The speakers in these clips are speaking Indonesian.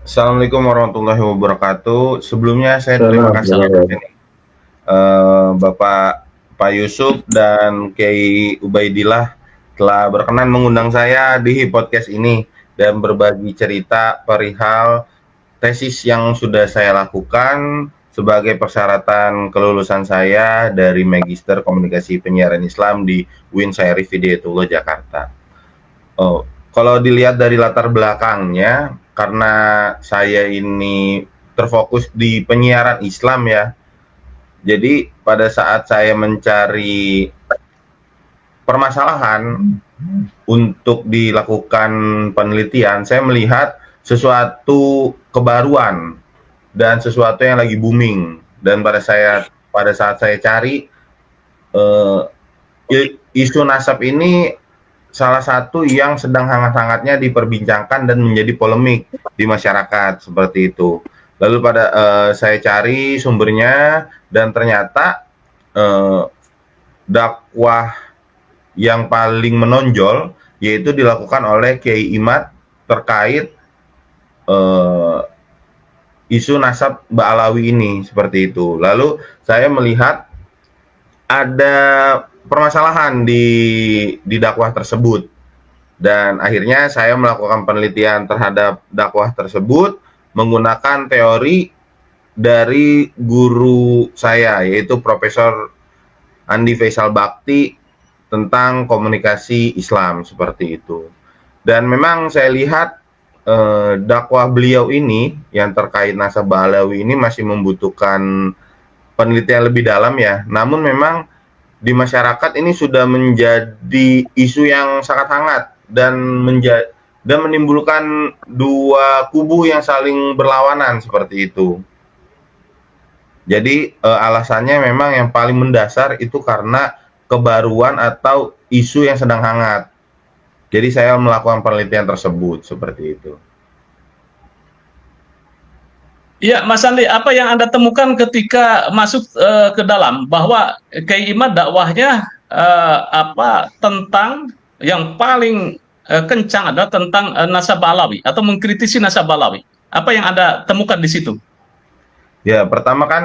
Assalamualaikum warahmatullahi wabarakatuh. Sebelumnya saya terima Selamat kasih malam. Bapak Pak Yusuf dan Kiai Ubaidillah telah berkenan mengundang saya di podcast ini dan berbagi cerita perihal tesis yang sudah saya lakukan sebagai persyaratan kelulusan saya dari Magister Komunikasi Penyiaran Islam di UIN Syarif Hidayatullah Jakarta. Oh, kalau dilihat dari latar belakangnya, karena saya ini terfokus di penyiaran Islam ya. Jadi pada saat saya mencari permasalahan untuk dilakukan penelitian, saya melihat sesuatu kebaruan dan sesuatu yang lagi booming. Dan pada saat saya cari eh, isu nasab ini salah satu yang sedang hangat-hangatnya diperbincangkan dan menjadi polemik di masyarakat seperti itu. Lalu saya cari sumbernya dan ternyata eh, dakwah yang paling menonjol yaitu dilakukan oleh Kiai Imad terkait eh, isu nasab Mbak Alawi ini seperti itu. Lalu saya melihat ada permasalahan di dakwah tersebut. Dan akhirnya saya melakukan penelitian terhadap dakwah tersebut menggunakan teori dari guru saya, yaitu Profesor Andi Faisal Bakti, tentang komunikasi Islam seperti itu. Dan memang saya lihat dakwah beliau ini yang terkait nasab Alawi ini masih membutuhkan penelitian lebih dalam ya. Namun memang di masyarakat ini sudah menjadi isu yang sangat hangat dan menimbulkan dua kubu yang saling berlawanan seperti itu. Jadi alasannya memang yang paling mendasar itu karena kebaruan atau isu yang sedang hangat. Jadi saya melakukan penelitian tersebut seperti itu. Iya, Mas Andi, apa yang Anda temukan ketika masuk ke dalam bahwa Kiai Imad dakwahnya tentang yang paling kencang adalah tentang nasab Alawi atau mengkritisi nasab Alawi. Apa yang Anda temukan di situ? Ya, pertama kan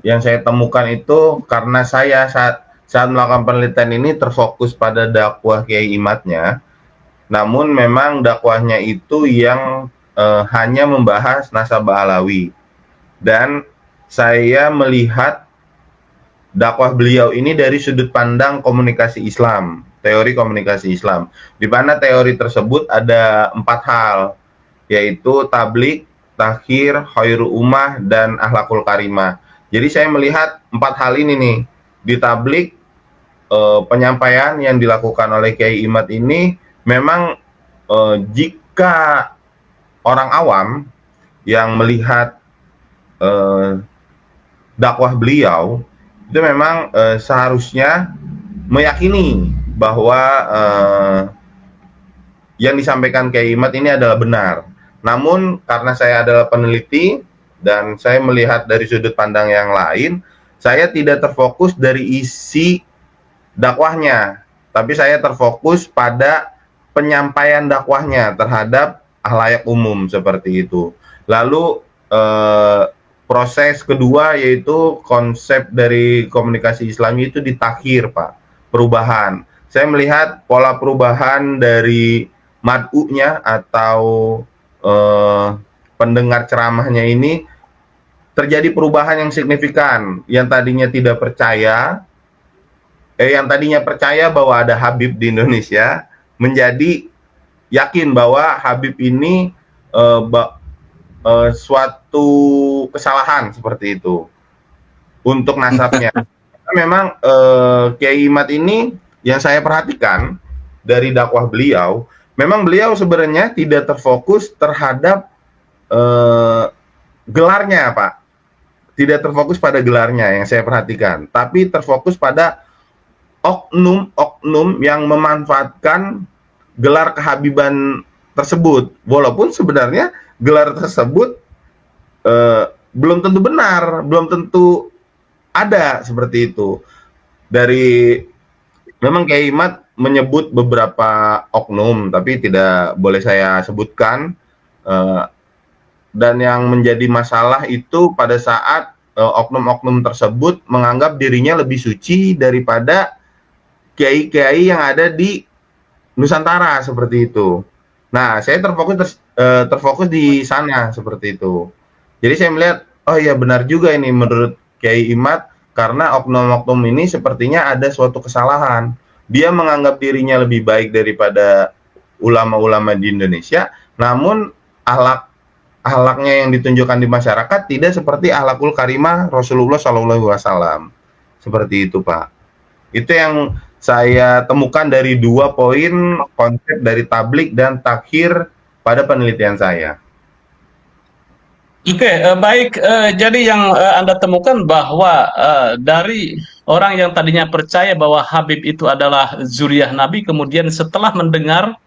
yang saya temukan itu karena saya saat melakukan penelitian ini terfokus pada dakwah Kiai Imadnya, namun memang dakwahnya itu yang hanya membahas nasabah Alawi. Dan saya melihat dakwah beliau ini dari sudut pandang komunikasi Islam, teori komunikasi Islam, di mana teori tersebut ada 4 hal, yaitu tablik, takhir, khairu ummah, dan akhlakul karimah. Jadi saya melihat 4 hal ini nih. Di tablik, penyampaian yang dilakukan oleh Kiai Imad ini memang jika orang awam yang melihat dakwah beliau itu memang seharusnya meyakini bahwa yang disampaikan Kiai Imad ini adalah benar. Namun karena saya adalah peneliti dan saya melihat dari sudut pandang yang lain, saya tidak terfokus dari isi dakwahnya, tapi saya terfokus pada penyampaian dakwahnya terhadap halayak umum seperti itu. Lalu proses kedua yaitu konsep dari komunikasi Islami itu ditakhir, Pak. Perubahan. Saya melihat pola perubahan dari mad'unya atau pendengar ceramahnya ini terjadi perubahan yang signifikan. Yang tadinya percaya bahwa ada Habib di Indonesia menjadi yakin bahwa Habib ini suatu kesalahan seperti itu untuk nasabnya. Memang Kiai Imad ini yang saya perhatikan dari dakwah beliau, memang beliau sebenarnya tidak terfokus terhadap gelarnya, Pak. Tidak terfokus pada gelarnya yang saya perhatikan, tapi terfokus pada oknum-oknum yang memanfaatkan gelar kehabiban tersebut. Walaupun sebenarnya gelar tersebut belum tentu benar, belum tentu ada seperti itu. Memang Kiai Imad menyebut beberapa oknum, tapi tidak boleh saya sebutkan. dan yang menjadi masalah itu pada saat oknum-oknum tersebut menganggap dirinya lebih suci daripada kiai-kiai yang ada di Nusantara seperti itu. Nah, saya terfokus di sana seperti itu. Jadi saya melihat, oh iya benar juga ini menurut Kiai Imad, karena oknum-oknum ini sepertinya ada suatu kesalahan. Dia menganggap dirinya lebih baik daripada ulama-ulama di Indonesia, namun akhlaknya yang ditunjukkan di masyarakat tidak seperti akhlakul karimah Rasulullah Shallallahu Alaihi Wasallam. Seperti itu, Pak. Itu yang saya temukan dari 2 poin konsep dari tablik dan takhir pada penelitian saya. Oke, baik. Jadi yang Anda temukan bahwa dari orang yang tadinya percaya bahwa Habib itu adalah zuriyah Nabi, kemudian setelah mendengar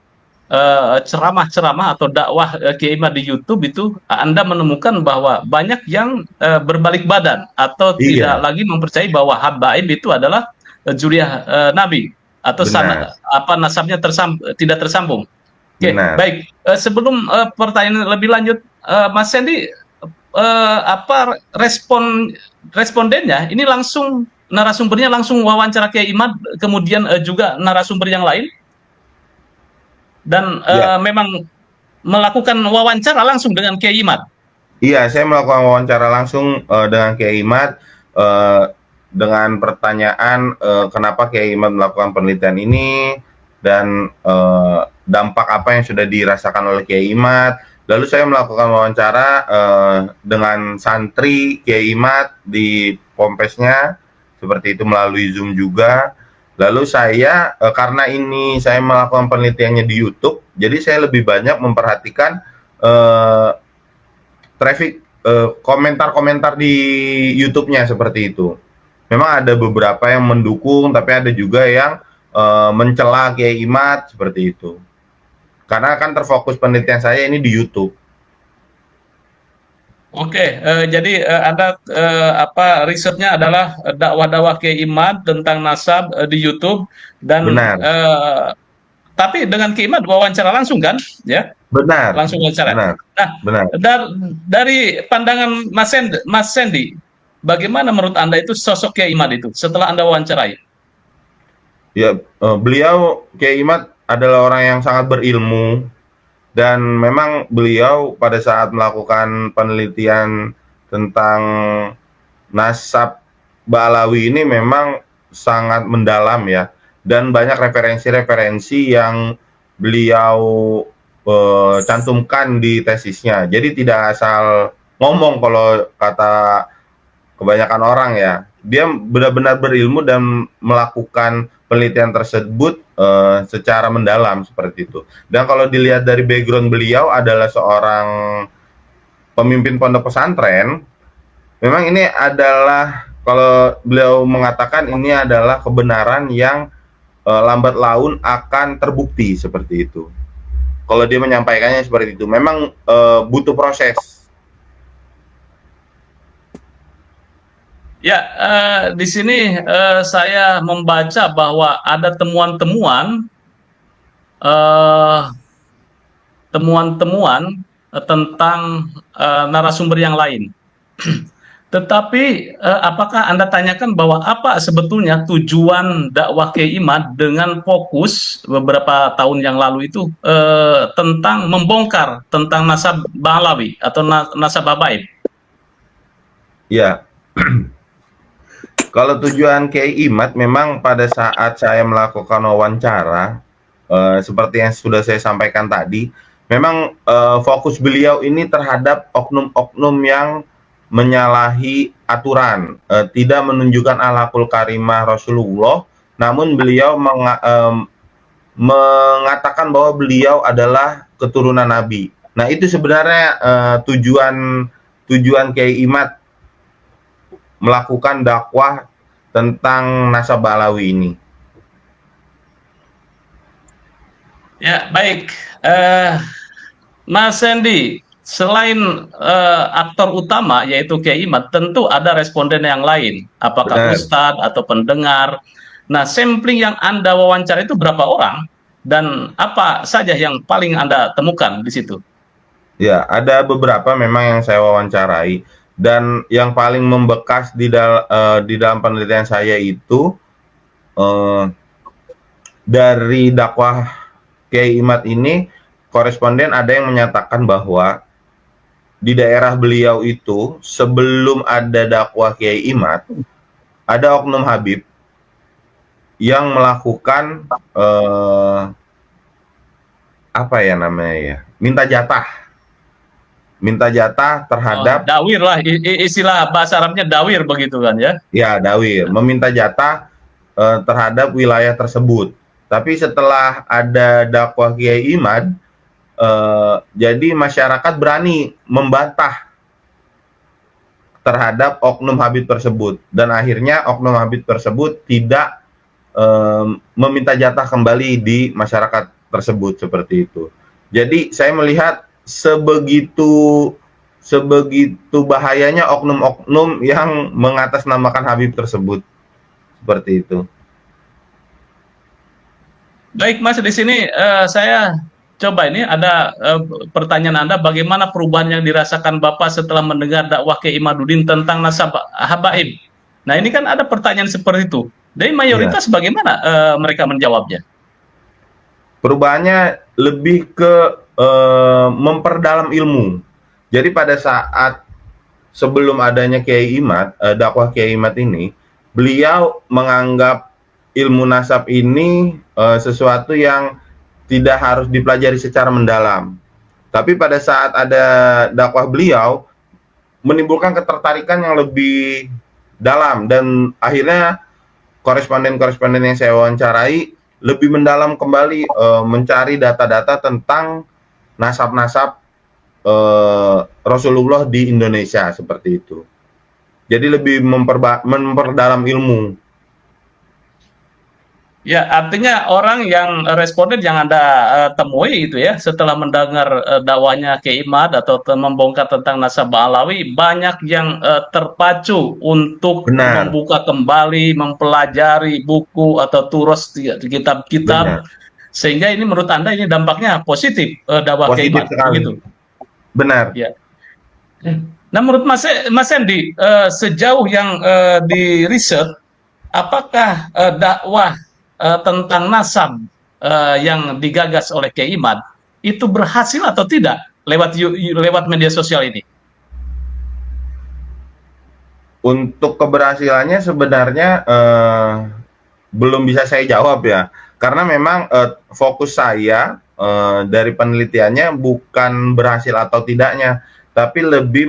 ceramah-ceramah atau dakwah Kiai Imad di YouTube itu, Anda menemukan bahwa banyak yang berbalik badan atau tidak Iya, lagi mempercayai bahwa Habaib itu adalah zuriyah Nabi atau benar, nasabnya tidak tersambung. Oke, benar. baik. Sebelum pertanyaan lebih lanjut, Mas Sandy, apa respondennya ini langsung narasumbernya langsung wawancara Kiai Imad, kemudian juga narasumber yang lain, dan Iya, memang melakukan wawancara langsung dengan Kiai Imad. iya, saya melakukan wawancara langsung dengan Kiai Imad dengan pertanyaan kenapa Kiai Imad melakukan penelitian ini dan dampak apa yang sudah dirasakan oleh Kiai Imad. Lalu saya melakukan wawancara dengan santri Kiai Imad di Pompesnya, seperti itu melalui Zoom juga. Lalu saya karena ini saya melakukan penelitiannya di YouTube, jadi saya lebih banyak memperhatikan eh, traffic komentar-komentar di YouTube-nya seperti itu. Memang ada beberapa yang mendukung, tapi ada juga yang mencela Kiai Imad seperti itu. Karena kan terfokus penelitian saya ini di YouTube. Oke, jadi Anda risetnya adalah dakwah-dakwah Kiai Imad tentang nasab di YouTube, dan Benar, tapi dengan Kiai Imad wawancara langsung kan, ya? benar, Langsung wawancara. benar, Nah, benar. dari pandangan Mas Sandy, bagaimana menurut Anda itu sosok Kiai Imad itu setelah Anda wawancarai? Ya, beliau Kiai Imad adalah orang yang sangat berilmu dan memang beliau pada saat melakukan penelitian tentang nasab Ba'alawi ini memang sangat mendalam ya, dan banyak referensi-referensi yang beliau cantumkan di tesisnya. Jadi tidak asal ngomong kalau kata kebanyakan orang ya. Dia benar-benar berilmu dan melakukan penelitian tersebut secara mendalam seperti itu. Dan kalau dilihat dari background beliau adalah seorang pemimpin pondok pesantren, memang ini adalah kalau beliau mengatakan ini adalah kebenaran yang lambat laun akan terbukti seperti itu. Kalau dia menyampaikannya seperti itu, memang butuh proses. Ya, di sini saya membaca bahwa ada temuan-temuan eh, temuan-temuan tentang narasumber yang lain. Tetapi apakah Anda tanyakan bahwa apa sebetulnya tujuan dakwah Kiai Imad dengan fokus beberapa tahun yang lalu itu tentang membongkar tentang nasab Balawi atau nasab Habaib? Ya, kalau tujuan Kiai Imad memang pada saat saya melakukan wawancara, seperti yang sudah saya sampaikan tadi, memang fokus beliau ini terhadap oknum-oknum yang menyalahi aturan, tidak menunjukkan akhlakul karimah Rasulullah, namun beliau mengatakan bahwa beliau adalah keturunan Nabi. Nah, itu sebenarnya tujuan Kiai Imad melakukan dakwah tentang nasab Balawi ini. Ya, baik. Mas Sandy, selain aktor utama yaitu Kiai Imad, tentu ada responden yang lain, apakah Benar. ustadz atau pendengar. Nah, sampling yang Anda wawancara itu berapa orang dan apa saja yang paling Anda temukan di situ? Ya, ada beberapa memang yang saya wawancarai dan yang paling membekas di dalam penelitian saya itu eh, dari dakwah Kiai Imad ini koresponden ada yang menyatakan bahwa di daerah beliau itu sebelum ada dakwah Kiai Imad ada oknum Habib yang melakukan apa ya namanya ya, minta jatah Oh, terhadap, dawir lah, istilah bahasa Arabnya dawir begitu kan ya. ya, dawir, meminta jatah terhadap wilayah tersebut. Tapi setelah ada dakwah Kiai Imad, jadi masyarakat berani membantah terhadap oknum Habib tersebut dan akhirnya oknum Habib tersebut tidak meminta jatah kembali di masyarakat tersebut seperti itu. Jadi saya melihat sebegitu sebegitu bahayanya oknum-oknum yang mengatasnamakan Habib tersebut seperti itu. Baik Mas, di sini saya coba ini ada pertanyaan Anda, bagaimana perubahan yang dirasakan Bapak setelah mendengar dakwah Kiai Imaduddin tentang nasab habaib? Nah ini kan ada pertanyaan seperti itu. Dari Ya, mayoritas bagaimana mereka menjawabnya? perubahannya lebih ke memperdalam ilmu. Jadi pada saat sebelum adanya Kiai Imad, dakwah Kiai Imad ini, beliau menganggap ilmu nasab ini sesuatu yang tidak harus dipelajari secara mendalam. Tapi pada saat ada dakwah beliau, menimbulkan ketertarikan yang lebih dalam dan akhirnya koresponden-koresponden yang saya wawancarai lebih mendalam kembali mencari data-data tentang nasab-nasab Rasulullah di Indonesia seperti itu. Jadi lebih memperdalam ilmu. Ya, artinya orang yang responden yang Anda temui itu ya, setelah mendengar dakwahnya Kiai Imad atau membongkar tentang nasabah Alawi, banyak yang terpacu untuk Benar, membuka kembali, mempelajari buku atau turos kitab-kitab, benar. sehingga ini menurut Anda ini dampaknya positif dakwah Kiai Positif Imad, sekali. begitu? Benar. Ya. Nah, menurut Mas Hendy, sejauh yang di riset, apakah dakwah tentang nasab yang digagas oleh Kiai Imad itu berhasil atau tidak lewat media sosial ini? Untuk keberhasilannya sebenarnya belum bisa saya jawab ya, karena memang fokus saya dari penelitiannya bukan berhasil atau tidaknya, tapi lebih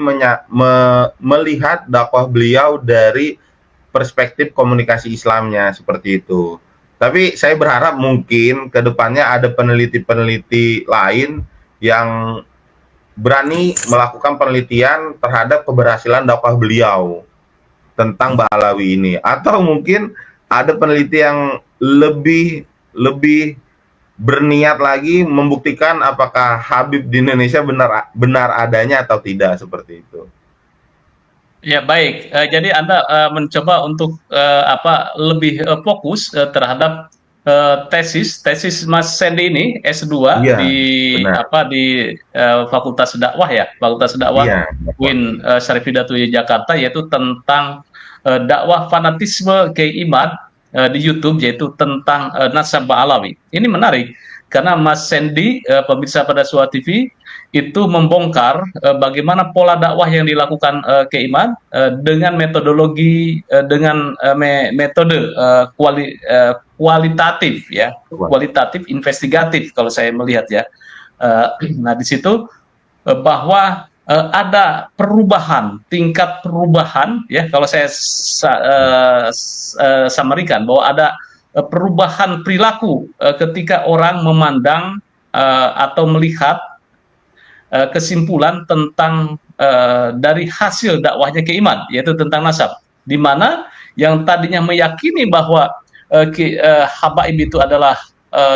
melihat dakwah beliau dari perspektif komunikasi Islamnya seperti itu. Tapi saya berharap mungkin ke depannya ada peneliti-peneliti lain yang berani melakukan penelitian terhadap keberhasilan dakwah beliau tentang Ba'alawi ini, atau mungkin ada peneliti yang lebih lebih berniat lagi membuktikan apakah Habib di Indonesia benar benar adanya atau tidak seperti itu. Ya baik, jadi Anda mencoba untuk lebih fokus terhadap tesis Mas Sandy ini S2 Iya, di benar. Fakultas Dakwah ya, Fakultas Dakwah Iya, UIN Syarif Hidayatullah Jakarta, yaitu tentang dakwah fanatisme Kiai Imad di YouTube, yaitu tentang nasabah Alawi. Ini menarik karena Mas Sandy pemirsa pada Suara TV itu membongkar bagaimana pola dakwah yang dilakukan Kiai Imad dengan metodologi dengan metode kualitatif ya, kualitatif investigatif kalau saya melihat ya. Nah di situ bahwa ada perubahan, tingkat perubahan ya, kalau saya samarikan bahwa ada perubahan perilaku ketika orang memandang atau melihat kesimpulan tentang dari hasil dakwahnya Kiai Imad, yaitu tentang nasab, di mana yang tadinya meyakini bahwa habaib itu adalah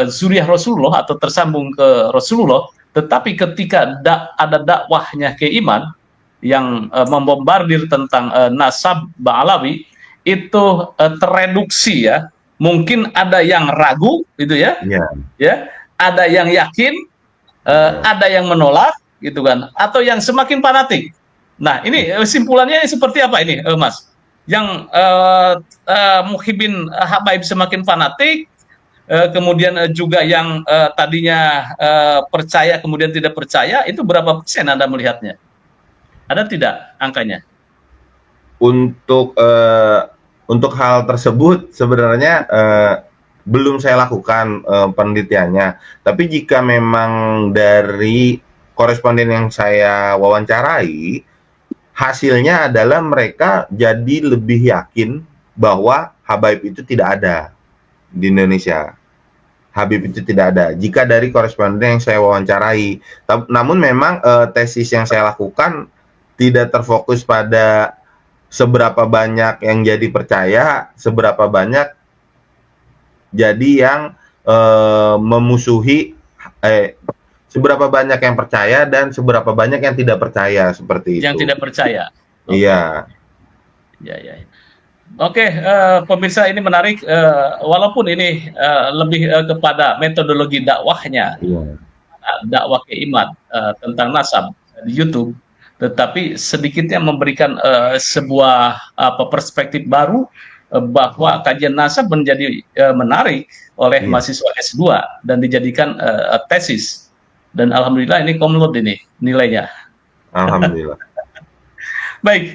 zuriyah Rasulullah atau tersambung ke Rasulullah, tetapi ketika ada dakwahnya Kiai Imad yang membombardir tentang nasab Ba'alawi, itu tereduksi ya, mungkin ada yang ragu gitu ya, iya, ya ada yang yakin, ada yang menolak gitu kan, atau yang semakin fanatik. Nah, ini simpulannya seperti apa ini, Mas? Yang Muhyiddin Habaib semakin fanatik, kemudian juga yang tadinya percaya kemudian tidak percaya, itu berapa persen Anda melihatnya? Ada tidak angkanya? Untuk hal tersebut sebenarnya belum saya lakukan penelitiannya. Tapi jika memang dari koresponden yang saya wawancarai, hasilnya adalah mereka jadi lebih yakin bahwa Habaib itu tidak ada di Indonesia. Habib itu tidak ada. Jika dari koresponden yang saya wawancarai, namun memang tesis yang saya lakukan tidak terfokus pada seberapa banyak yang jadi percaya, seberapa banyak jadi yang memusuhi, seberapa banyak yang percaya dan seberapa banyak yang tidak percaya, seperti itu. Yang tidak percaya. Iya. Ya, ya. Oke, pemirsa, ini menarik, walaupun ini lebih kepada metodologi dakwahnya, Iya. dakwah Kiai tentang nasab di YouTube, tetapi sedikitnya memberikan sebuah perspektif baru bahwa kajian nasab menjadi menarik oleh Iya. mahasiswa S2 dan dijadikan tesis. Dan alhamdulillah ini komlot ini nilainya. Alhamdulillah. Baik.